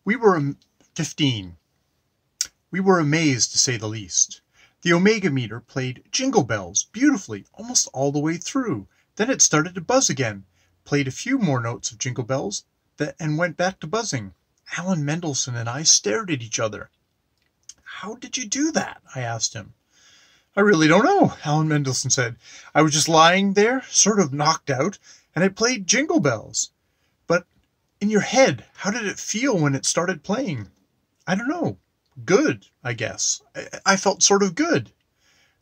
We were 15. We were amazed, to say the least. The omega meter played Jingle Bells beautifully almost all the way through. Then it started to buzz again, played a few more notes of Jingle Bells, and went back to buzzing. Aln Mndlshn and I stared at each other. "How did you do that?" I asked him. "I really don't know," Aln Mndlshn said. "I was just lying there, sort of knocked out, and it played Jingle Bells. But in your head, how did it feel when it started playing?" "I don't know. Good, I guess. I felt sort of good."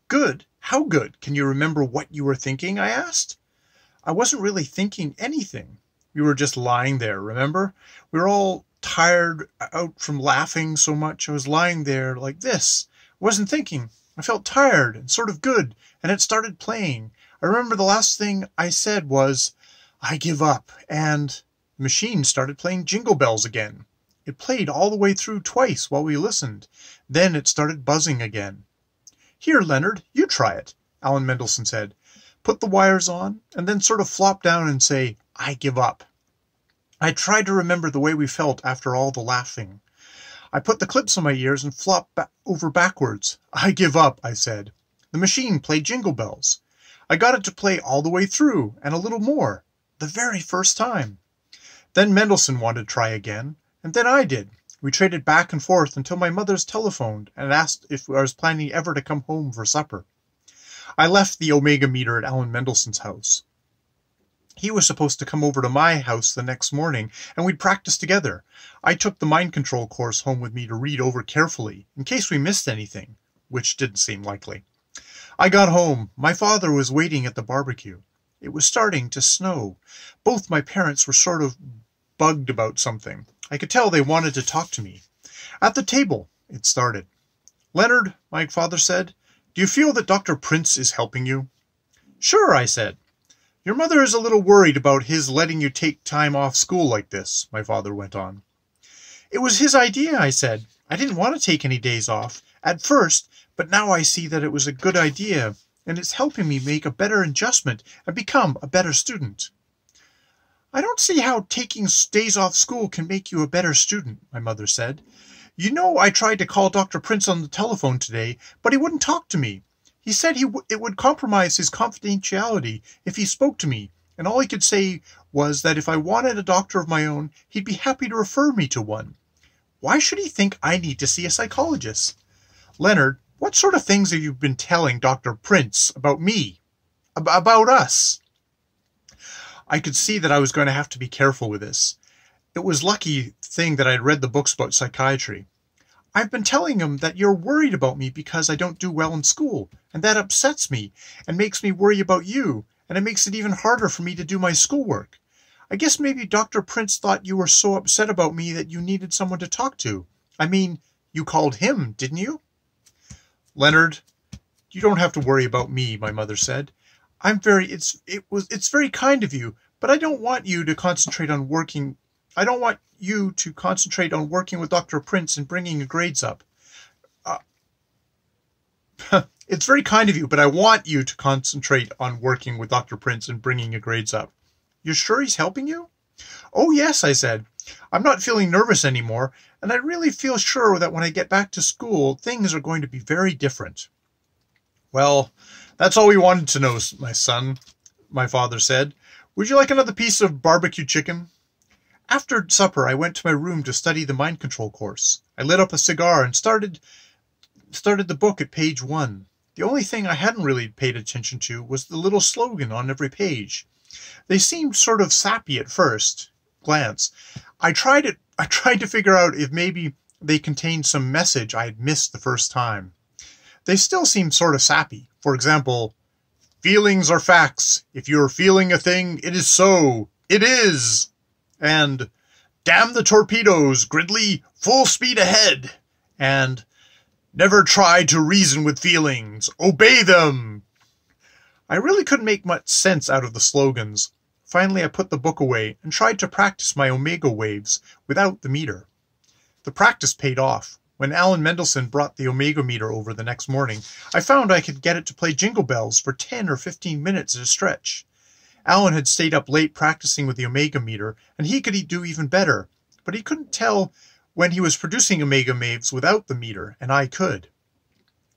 "Good? How good? Can you remember what you were thinking?" I asked. "I wasn't really thinking anything. We were just lying there, remember? We were all tired out from laughing so much. I was lying there like this. I wasn't thinking. I felt tired and sort of good, and it started playing. I remember the last thing I said was, 'I give up,' and the machine started playing Jingle Bells again. It played all the way through twice while we listened. Then it started buzzing again." "Here, Leonard, you try it," Aln Mndlshn said. "Put the wires on, and then sort of flop down and say, 'I give up.'" I tried to remember the way we felt after all the laughing. I put the clips on my ears and flopped over backwards. "I give up," I said. The machine played Jingle Bells. I got it to play all the way through, and a little more, the very first time. Then Mndlshn wanted to try again, and then I did. We traded back and forth until my mother's telephoned and asked if I was planning ever to come home for supper. I left the omega meter at Aln Mndlshn's house. He was supposed to come over to my house the next morning, and we'd practice together. I took the mind control course home with me to read over carefully, in case we missed anything, which didn't seem likely. I got home. My father was waiting at the barbecue. It was starting to snow. Both my parents were sort of bugged about something. I could tell they wanted to talk to me. At the table, it started. "Leonard," my father said, "do you feel that Dr. Prince is helping you?" "Sure," I said. "Your mother is a little worried about his letting you take time off school like this," my father went on. "It was his idea," I said. "I didn't want to take any days off at first, but now I see that it was a good idea, and it's helping me make a better adjustment and become a better student." "I don't see how taking days off school can make you a better student," my mother said. "You know, I tried to call Dr. Prince on the telephone today, but he wouldn't talk to me. He said it would compromise his confidentiality if he spoke to me, and all he could say was that if I wanted a doctor of my own, he'd be happy to refer me to one. Why should he think I need to see a psychologist? Leonard, what sort of things have you been telling Dr. Prince about me? About us?" I could see that I was going to have to be careful with this. It was lucky thing that I'd read the books about psychiatry. "I've been telling him that you're worried about me because I don't do well in school, and that upsets me and makes me worry about you, and it makes it even harder for me to do my schoolwork. I guess maybe Dr. Prince thought you were so upset about me that you needed someone to talk to. I mean, you called him, didn't you?" "Leonard, you don't have to worry about me," my mother said. It's very kind of you, but I don't want you to concentrate on working with Dr. Prince and bringing your grades up. It's very kind of you, but I want you to concentrate on working with Dr. Prince and bringing your grades up. You're sure he's helping you?" "Oh, yes," I said. "I'm not feeling nervous anymore, and I really feel sure that when I get back to school, things are going to be very different." "Well, that's all we wanted to know, my son," my father said. "Would you like another piece of barbecue chicken?" After supper, I went to my room to study the mind control course. I lit up a cigar and started the book at page 1. The only thing I hadn't really paid attention to was the little slogan on every page. They seemed sort of sappy at first glance. I tried to figure out if maybe they contained some message I had missed the first time. They still seemed sort of sappy. For example, "Feelings are facts. If you're feeling a thing, it is so. It is." And "Damn the torpedoes, Gridley, full speed ahead." And "Never try to reason with feelings. Obey them." I really couldn't make much sense out of the slogans. Finally, I put the book away and tried to practice my omega waves without the meter. The practice paid off. When Aln Mndlshn brought the omega meter over the next morning, I found I could get it to play Jingle Bells for 10 or 15 minutes at a stretch. Aln had stayed up late practicing with the omega meter, and he could do even better, but he couldn't tell when he was producing omega waves without the meter, and I could.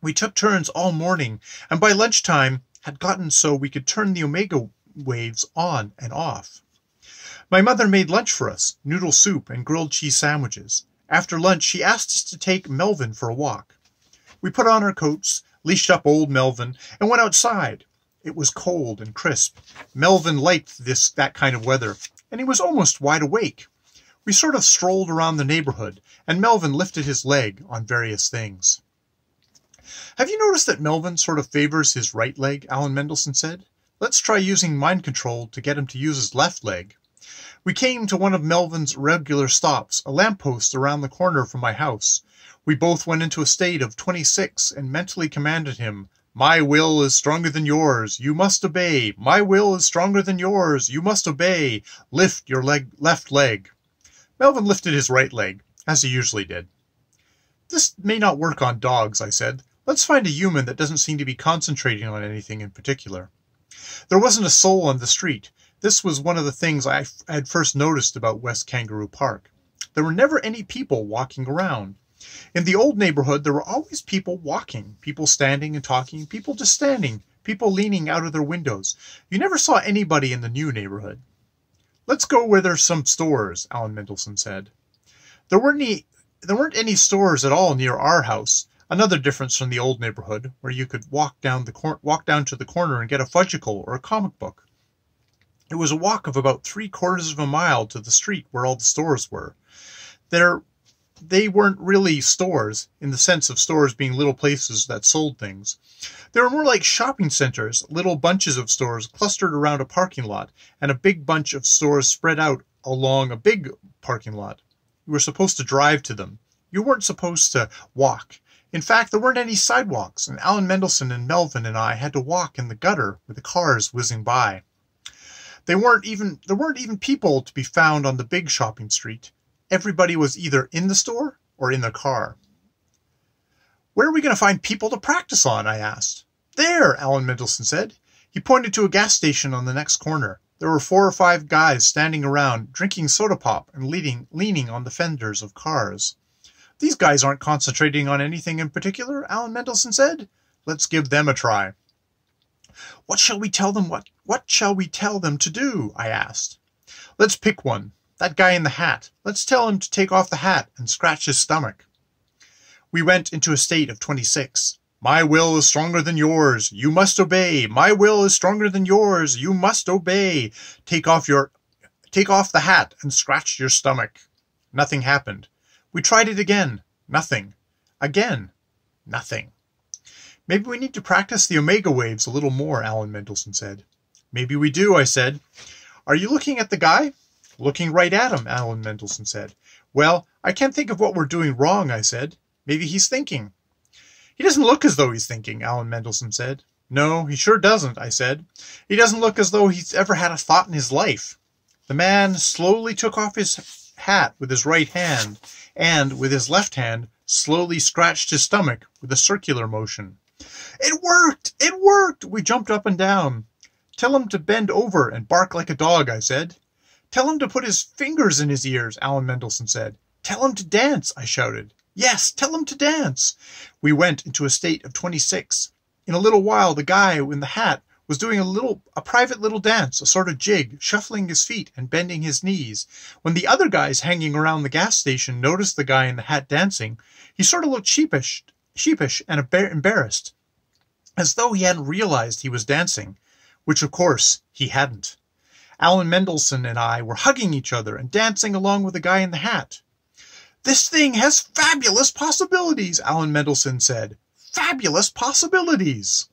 We took turns all morning, and by lunchtime had gotten so we could turn the omega waves on and off. My mother made lunch for us, noodle soup and grilled cheese sandwiches. After lunch, she asked us to take Melvin for a walk. We put on our coats, leashed up old Melvin, and went outside. It was cold and crisp. Melvin liked that kind of weather, and he was almost wide awake. We sort of strolled around the neighborhood, and Melvin lifted his leg on various things. "Have you noticed that Melvin sort of favors his right leg?" Aln Mndlshn said. "Let's try using mind control to get him to use his left leg." We came to one of Melvin's regular stops, a lamppost around the corner from my house. We both went into a state of 26 and mentally commanded him, "My will is stronger than yours. You must obey. My will is stronger than yours. You must obey. Lift your left leg." Melvin lifted his right leg, as he usually did. "This may not work on dogs," I said. "Let's find a human that doesn't seem to be concentrating on anything in particular." There wasn't a soul on the street. This was one of the things I had first noticed about West Kangaroo Park. There were never any people walking around. In the old neighborhood, there were always people walking, people standing and talking, people just standing, people leaning out of their windows. You never saw anybody in the new neighborhood. "Let's go where there's some stores," Aln Mndlshn said. There weren't any stores at all near our house, another difference from the old neighborhood, where you could walk down to the corner and get a fudgicle or a comic book. It was a walk of about 3/4 of a mile to the street where all the stores were. They weren't really stores, in the sense of stores being little places that sold things. They were more like shopping centers, little bunches of stores clustered around a parking lot, and a big bunch of stores spread out along a big parking lot. You were supposed to drive to them. You weren't supposed to walk. In fact, there weren't any sidewalks, and Aln Mndlshn and Melvin and I had to walk in the gutter with the cars whizzing by. There weren't even people to be found on the big shopping street. Everybody was either in the store or in the car. "Where are we going to find people to practice on?" I asked. "There," Aln Mndlshn said. He pointed to a gas station on the next corner. There were 4 or 5 guys standing around, drinking soda pop and leaning on the fenders of cars. "These guys aren't concentrating on anything in particular," Aln Mndlshn said. "Let's give them a try." What shall we tell them to do?" I asked. "Let's pick one. That guy in the hat. Let's tell him to take off the hat and scratch his stomach." We went into a state of 26. "My will is stronger than yours. You must obey. My will is stronger than yours. You must obey. Take off the hat and scratch your stomach." Nothing happened. We tried it again. Nothing. Again. Nothing. "Maybe we need to practice the omega waves a little more," Aln Mndlshn said. "Maybe we do," I said. "Are you looking at the guy?" "Looking right at him," Aln Mndlshn said. "Well, I can't think of what we're doing wrong," I said. "Maybe he's thinking." "He doesn't look as though he's thinking," Aln Mndlshn said. "No, he sure doesn't," I said. "He doesn't look as though he's ever had a thought in his life." The man slowly took off his hat with his right hand, and, with his left hand, slowly scratched his stomach with a circular motion. "It worked! It worked!" We jumped up and down. "Tell him to bend over and bark like a dog," I said. "Tell him to put his fingers in his ears," Aln Mndlshn said. "Tell him to dance," I shouted. "Yes, tell him to dance." We went into a state of 26. In a little while, the guy in the hat was doing a private little dance, a sort of jig, shuffling his feet and bending his knees. When the other guys hanging around the gas station noticed the guy in the hat dancing, he sort of looked sheepish and embarrassed, as though he hadn't realized he was dancing, which of course he hadn't. Aln Mndlshn and I were hugging each other and dancing along with the guy in the hat. "This thing has fabulous possibilities," Aln Mndlshn said. "Fabulous possibilities!"